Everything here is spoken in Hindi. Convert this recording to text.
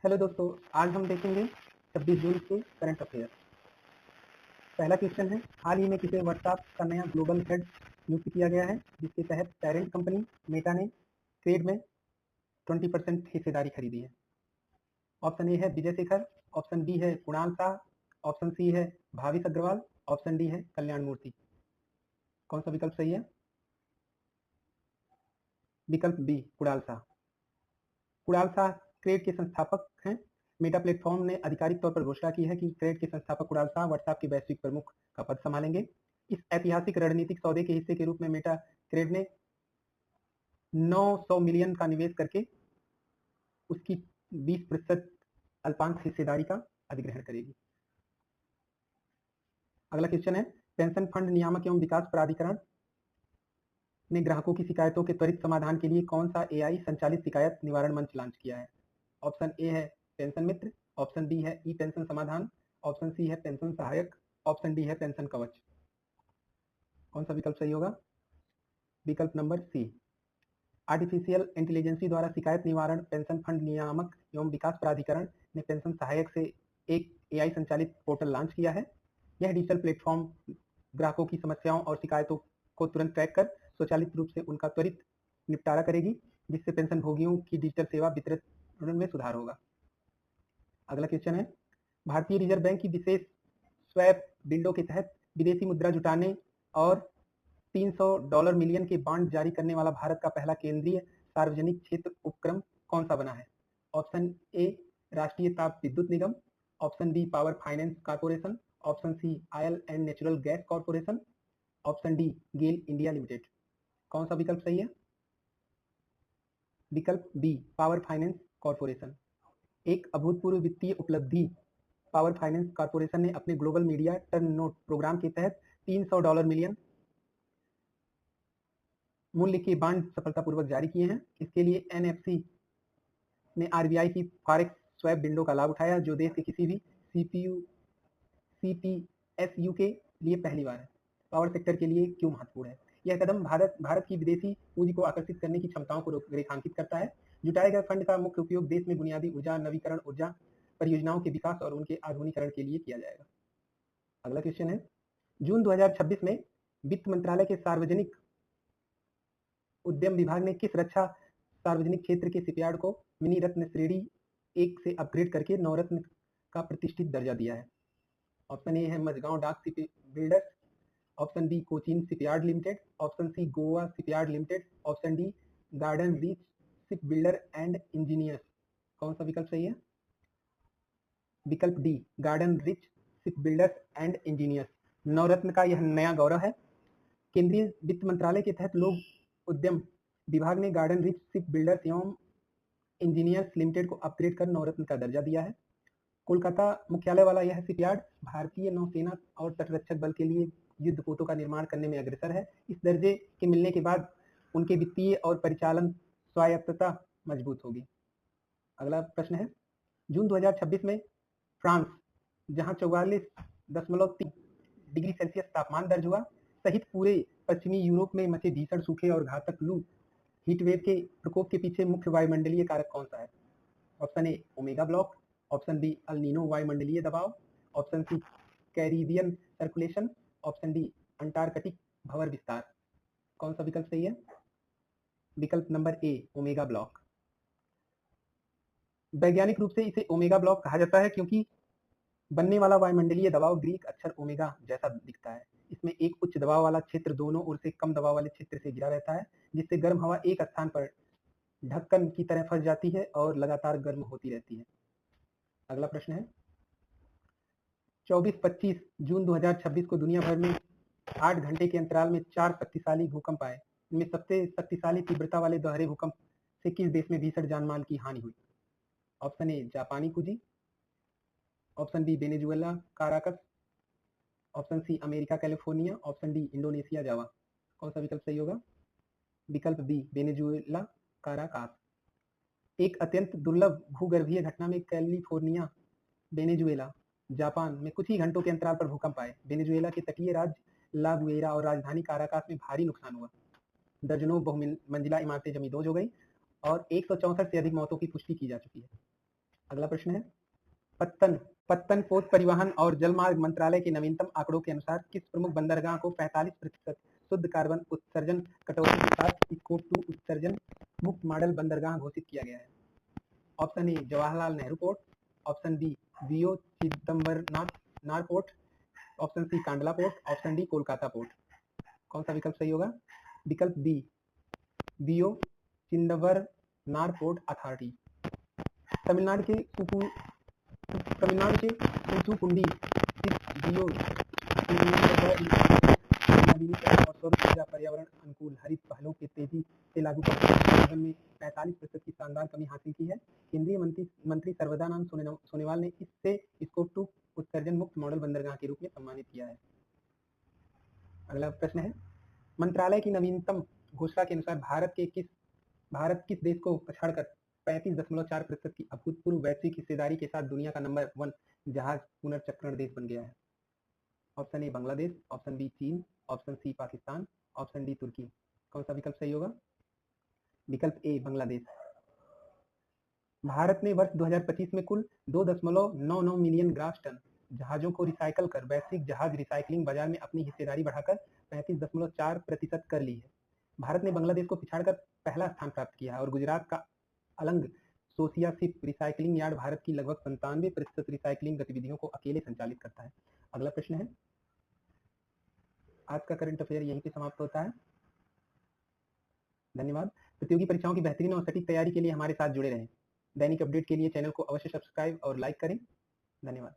हेलो दोस्तों, आज हम देखेंगे 26 जून के करंट अफेयर। पहला क्वेश्चन है, हाल ही में किसे व्हाट्सएप का नया ग्लोबल हेड नियुक्त किया गया है, जिसके तहत पेरेंट कंपनी मेटा ने ट्रेड में 20% हिस्सेदारी खरीदी है। ऑप्शन ए है विजय शेखर, ऑप्शन बी है कुणाल शाह, ऑप्शन सी है भाविश अग्रवाल, ऑप्शन डी है कल्याण मूर्ति। कौन सा विकल्प सही है? विकल्प बी, कुणाल शाह। कुणाल शाह क्रेड के संस्थापक हैं। मेटा प्लेटफॉर्म ने आधिकारिक तौर पर घोषणा की है कि क्रेड के संस्थापक कुणाल शाह व्हाट्सएप के वैश्विक प्रमुख का पद संभालेंगे। इस ऐतिहासिक रणनीतिक सौदे के हिस्से के रूप में मेटा क्रेड ने 900 मिलियन का निवेश करके उसकी 20% अल्पांश हिस्सेदारी का अधिग्रहण करेगी। अगला क्वेश्चन है, पेंशन फंड नियामक एवं विकास प्राधिकरण ने ग्राहकों की शिकायतों के त्वरित समाधान के लिए कौन सा एआई संचालित शिकायत निवारण मंच लॉन्च किया है? ऑप्शन ए है पेंशन मित्र, ऑप्शन बी है ई पेंशन समाधान, ऑप्शन सी है पेंशन सहायक, ऑप्शन डी है पेंशन कवच। कौन सा विकल्प सही होगा? विकल्प नंबर सी, आर्टिफिशियल इंटेलिजेंसी द्वारा शिकायत निवारण पेंशन फंड नियामक एवं विकास प्राधिकरण ने पेंशन सहायक से एक एआई संचालित पोर्टल लॉन्च किया है। यह डिजिटल प्लेटफॉर्म ग्राहकों की समस्याओं और शिकायतों को तुरंत ट्रैक कर स्वचालित रूप से उनका त्वरित निपटारा करेगी, जिससे पेंशन भोगियों की डिजिटल सेवा वितरण में सुधार होगा। अगला क्वेश्चन है, भारतीय रिजर्व बैंक की विशेष स्वैप विंडो के तहत विदेशी मुद्रा जुटाने और $300 मिलियन के बॉन्ड जारी करने वाला भारत का पहला केंद्रीय सार्वजनिक क्षेत्र उपक्रम कौन सा बना है? Option A, Rashtriya Tap Vidyut Nigam, option B, power finance corporation, option C, oil and natural gas corporation, option D, GAIL India limited. कौन सा विकल्प सही है? विकल्प बी, पावर फाइनेंस कॉर्पोरेशन। एक अभूतपूर्व वित्तीय उपलब्धि पावर फाइनेंस कॉर्पोरेशन ने अपने global medium term note programme के तहत $300 मिलियन मूल्य के बॉन्ड सफलतापूर्वक जारी किए हैं। इसके लिए एनएफसी ने आरबीआई की फॉरेक्स स्वैप विंडो का लाभ उठाया, जो देश के किसी भी सीपीएसयू के लिए पहली बार है। पावर सेक्टर के लिए क्यों महत्वपूर्ण है? यह कदम भारत की विदेशी पूंजी को आकर्षित करने की क्षमताओं को रेखांकित करता है। जुटाए गए फंड का मुख्य उपयोग देश में बुनियादी ऊर्जा, नवीकरण ऊर्जा परियोजनाओं के विकास और उनके आधुनिकीकरण के लिए किया जाएगा। अगला क्वेश्चन है, जून 2026 में वित्त मंत्रालय के सार्वजनिक उद्यम विभाग ने किस रक्षा सार्वजनिक क्षेत्र के शिपयार्ड को मिनी रत्न श्रेणी 1 से अपग्रेड करके नवरत्न का प्रतिष्ठित दर्जा दिया है? ऑप्शन ए है Mazagon dock ship builders, option B, Cochin shipyard limited, option C, Goa shipyard limited, option D, garden reach ship builder and engineers. कौन सा विकल्प सही है? विकल्प D, garden reach ship builders and engineers. Navratna का यह नया गौरव है। केंद्रीय वित्त मंत्रालय के तहत लोक उद्यम विभाग ने गार्डन रिच शिप बिल्डर्स एवं इंजीनियर्स लिमिटेड को अपग्रेड कर नवरत्न का दर्जा दिया है। कोलकाता मुख्यालय वाला यह शिपयार्ड भारतीय नौसेना और तटरक्षक बल के लिए युद्धपोतों का निर्माण करने में अग्रसर है। इस दर्जे के मिलने के बाद उनके वित्तीय और परिचालन स्वायत्तता मजबूत होगी। अगला प्रश्न है, जून 2026 में फ्रांस, जहां 44.3 डिग्री सेल्सियस तापमान दर्ज हुआ, सहित पूरे पश्चिमी यूरोप में मचे भीषण सूखे और घातक लू हीटवेव के प्रकोप के पीछे मुख्य वायुमंडलीय कारक कौन सा है? Option A, omega block, option B, El Nino वायुमंडलीय दबाव, option C, Caribbean circulation, option D, Antarctic भंवर विस्तार। कौन सा विकल्प सही है? विकल्प नंबर ए, ओमेगा ब्लॉक। वैज्ञानिक रूप से इसे ओमेगा ब्लॉक कहा जाता है क्योंकि बनने वाला वायुमंडलीय दबाव ग्रीक अक्षर ओमेगा जैसा दिखता है। इसमें एक उच्च दबाव वाला क्षेत्र दोनों ओर से कम दबाव वाले क्षेत्र से घिरा रहता है, जिससे गर्म हवा एक स्थान पर ढक्कन की तरह फंस जाती है और लगातार गर्म होती रहती है। अगला प्रश्न है, 24-25 जून 2026 को दुनिया भर में 8 घंटे के अंतराल में 4 शक्तिशाली भूकंप आए। इनमें सबसे शक्तिशाली तीव्रता वाले दोहरे भूकंप से किस देश में भीषण जानमाल की हानि हुई? ऑप्शन ए, जापानी Kuji, option B, Venezuela Caracas, option C, America California, option D, Indonesia Java. कौन सा विकल्प सही होगा? विकल्प बी, वेनेजुएला काराकास। एक अत्यंत दुर्लभ भूगर्भीय घटना में कैलिफोर्निया, वेनेजुएला, जापान में कुछ ही घंटों के अंतराल पर भूकंप आए। वेनेजुएला के तटीय राज्य ला गुएरा और राजधानी काराकास में भारी नुकसान हुआ। दर्जनों बहुमंजिला इमारतें जमींदोज हो गई और 164 से अधिक मौतों की पुष्टि की जा चुकी है। अगला प्रश्न है, पत्तन पोत परिवहन और जलमार्ग मंत्रालय के नवीनतम आंकड़ों के अनुसार किस प्रमुख बंदरगाह को 45% शुद्ध कार्बन उत्सर्जन कटौती के साथ स्कोप 2 उत्सर्जन मुक्त मॉडल बंदरगाह घोषित किया गया है? Option A Jawaharlal Nehru Port, option B VO Chidambaranar Port, option C Kandla Port, option D Kolkata Port. कौन सा विकल्प सही होगा? विकल्प B VO Chidambaranar Port Authority. Tamil Nadu के तूतुकुंडी स्थित वीओ नवीनीकरण और सौर ऊर्जा पर्यावरण अनुकूल हरित पहलों के तेजी से लागू करने उत्सर्जन में 45% की शानदार कमी हासिल की है। केंद्रीय मंत्री सर्बानंद सोनोवाल ने इससे स्कोप 2 उत्सर्जन मुक्त मॉडल बंदरगाह के रूप में सम्मानित किया है। अगला प्रश्न है, मंत्रालय की नवीनतम घोषणा के अनुसार भारत किस देश को पछाड़कर 35.4% की अभूतपूर्व वैश्विक हिस्सेदारी के साथ दुनिया का नंबर 1 जहाज पुनर्चक्रण देश बन गया है? Option A Bangladesh, option B चीन, option C Pakistan, option D तुर्की। कौन सा विकल्प सही होगा? विकल्प ए बांग्लादेश। भारत ने वर्ष 2025 में कुल 2.99 मिलियन ग्रास टन जहाजों को रिसाइकल कर वैश्विक जहाज रिसाइकलिंग बाजार में अपनी हिस्सेदारी बढ़ाकर 35.4% कर ली है। भारत ने बांग्लादेश को पिछाड़कर पहला स्थान प्राप्त किया है और गुजरात का Alang Sosiya ship recycling yard Bharat की लगभग 97% रिसाइकलिंग गतिविधियों को अकेले संचालित करता है। अगला प्रश्न है, आज का करंट अफेयर यहीं पे समाप्त होता है। धन्यवाद। प्रतियोगी परीक्षाओं की बेहतरीन और सटीक तैयारी के लिए हमारे साथ जुड़े रहें। दैनिक अपडेट के लिए चैनल को अवश्य सब्सक्राइब और लाइक करें। धन्यवाद।